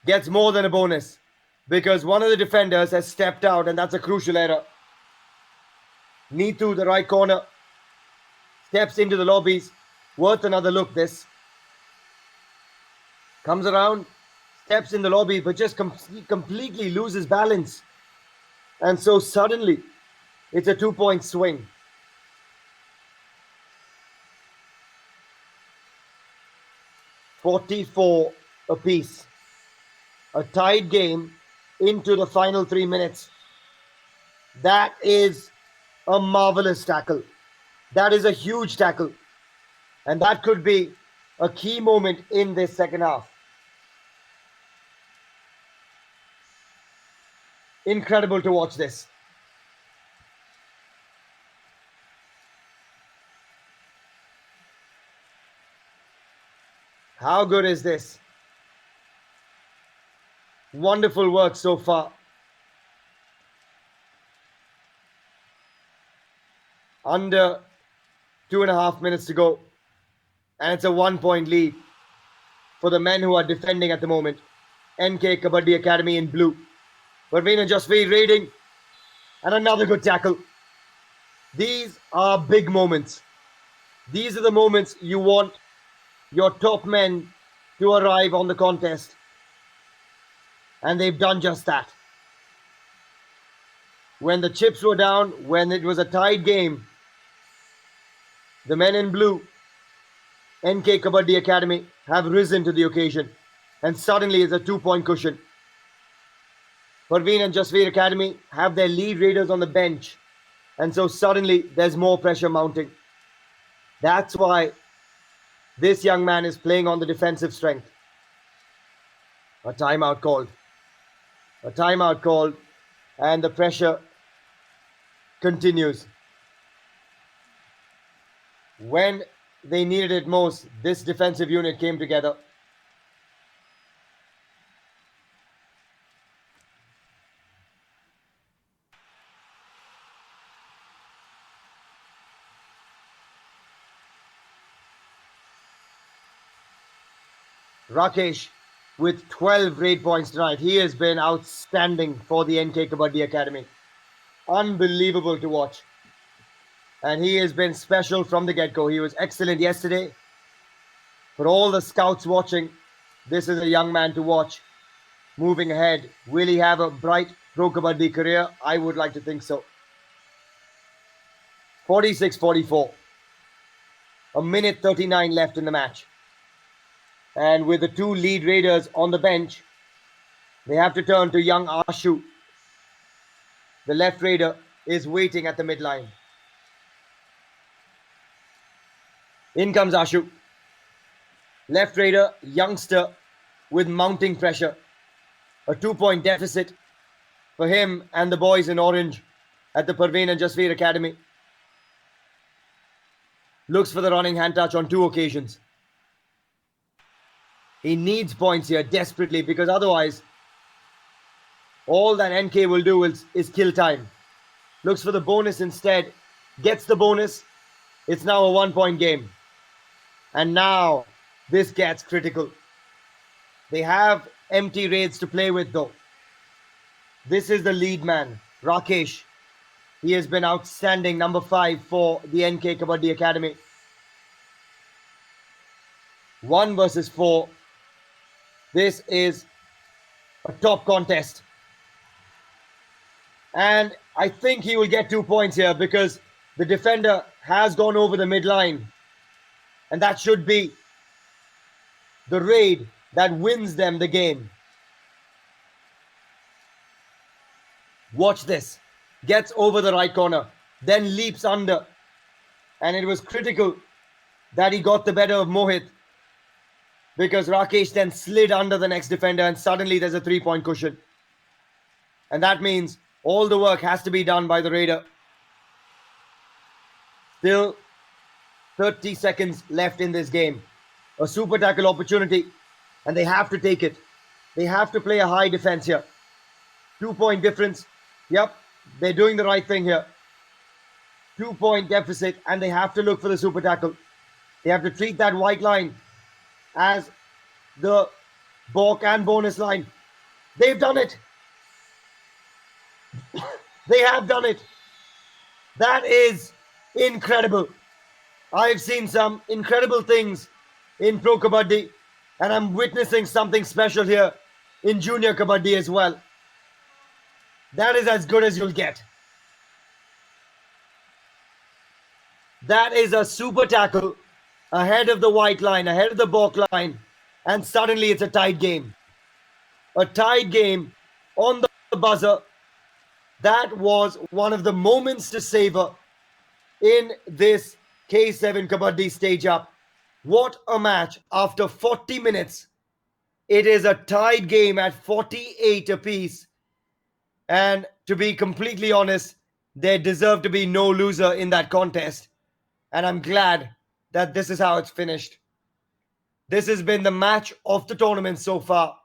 Gets more than a bonus. Because one of the defenders has stepped out, and that's a crucial error. Neetu, the right corner, steps into the lobbies. Worth another look, this. Comes around, steps in the lobby, but just completely loses balance. And so suddenly, it's a 2-point swing. $44 apiece. A tied game into the final 3 minutes. That is a marvelous tackle. That is a huge tackle. And that could be a key moment in this second half. Incredible to watch this. How good is this? Wonderful work so far. Under 2.5 minutes to go. And it's a 1-point lead for the men who are defending at the moment. NK Kabaddi Academy in blue. Parveen and Jasvir raiding. And another good tackle. These are big moments. These are the moments you want your top men to arrive on the contest. And they've done just that. When the chips were down, when it was a tied game, the men in blue, NK Kabaddi Academy, have risen to the occasion. And suddenly it's a 2-point cushion. Parveen and Jasvir Academy have their lead raiders on the bench. And so suddenly there's more pressure mounting. That's why this young man is playing on the defensive strength. A timeout called. A timeout called. And the pressure continues. When they needed it most, this defensive unit came together. Rakesh with 12 raid points tonight. He has been outstanding for the NK Kabaddi Academy. Unbelievable to watch. And he has been special from the get-go. He was excellent yesterday. For all the scouts watching, this is a young man to watch. Moving ahead, will he have a bright pro Kabaddi career? I would like to think so. 46-44. A minute 39 left in the match. And with the two lead raiders on the bench, they have to turn to young Ashu. The left raider is waiting at the midline. In comes Ashu. Left raider, youngster with mounting pressure. A 2-point deficit for him and the boys in orange at the Parveen and Jasvir Academy. Looks for the running hand touch on 2 occasions. He needs points here desperately, because otherwise all that NK will do is kill time. Looks for the bonus instead. Gets the bonus. It's now a 1-point game. And now this gets critical. They have empty raids to play with though. This is the lead man, Rakesh. He has been outstanding, number 5 for the NK Kabaddi Academy. 1 versus 4. This is a top contest. And I think he will get 2 points here, because the defender has gone over the midline. And that should be the raid that wins them the game. Watch this. Gets over the right corner, then leaps under. And it was critical that he got the better of Mohit, because Rakesh then slid under the next defender and suddenly there's a 3-point cushion. And that means all the work has to be done by the Raider. Still 30 seconds left in this game. A super tackle opportunity, and they have to take it. They have to play a high defense here. 2-point difference. Yep, they're doing the right thing here. 2-point deficit, and they have to look for the super tackle. They have to treat that white line as the balk and bonus line. They've done it. They have done it. That is incredible. I've seen some incredible things in Pro Kabaddi, and I'm witnessing something special here in Junior Kabaddi as well. That is as good as you'll get. That is a super tackle ahead of the white line, ahead of the balk line, and suddenly it's a tied game. A tied game on the buzzer. That was one of the moments to savor in this K7 Kabaddi stage up. What a match. After 40 minutes, it is a tied game at 48 apiece. And to be completely honest, there deserved to be no loser in that contest. And I'm glad that this is how it's finished. This has been the match of the tournament so far.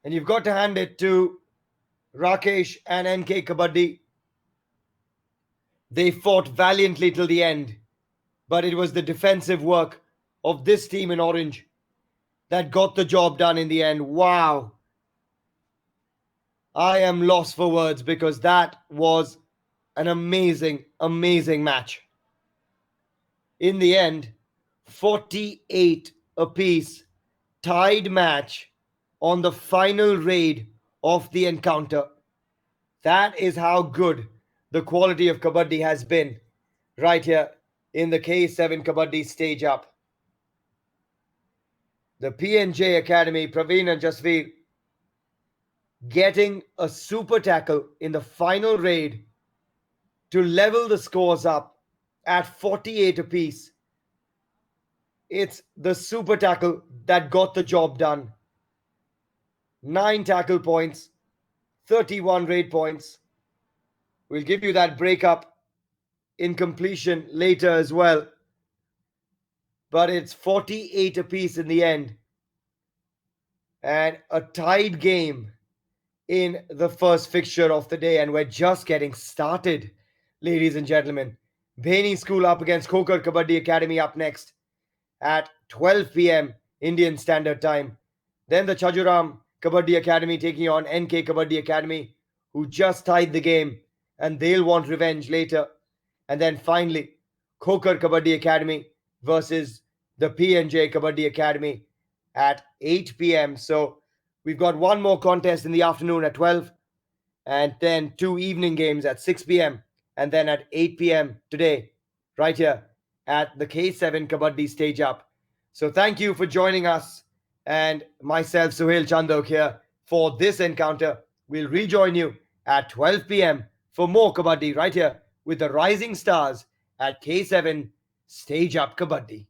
And you've got to hand it to Rakesh and NK Kabaddi. They fought valiantly till the end, but it was the defensive work of this team in orange that got the job done in the end. Wow. I am lost for words because that was an amazing, amazing match. In the end, 48 apiece, tied match on the final raid of the encounter. That is how good the quality of Kabaddi has been right here in the K7 Kabaddi stage up. The PJKA Academy, Praveen and Jasvir, getting a super tackle in the final raid to level the scores up at 48 apiece. It's the super tackle that got the job done. 9 tackle points, 31 raid points. We'll give you that breakup in completion later as well. But it's 48 apiece in the end. And a tied game in the first fixture of the day. And we're just getting started, ladies and gentlemen. Bheni School up against Khokar Kabaddi Academy up next at 12 p.m. Indian Standard Time. Then the Chajuram Kabaddi Academy taking on NK Kabaddi Academy, who just tied the game, and they'll want revenge later. And then finally, Khokar Kabaddi Academy versus the PNJ Kabaddi Academy at 8 p.m. So we've got one more contest in the afternoon at 12, and then 2 evening games at 6 p.m. and then at 8 p.m. today, right here at the K7 Kabaddi stage up. So thank you for joining us, and myself, Suhail Chandok, here for this encounter. We'll rejoin you at 12 p.m. for more Kabaddi right here with the Rising Stars at K7 Stage Up Kabaddi.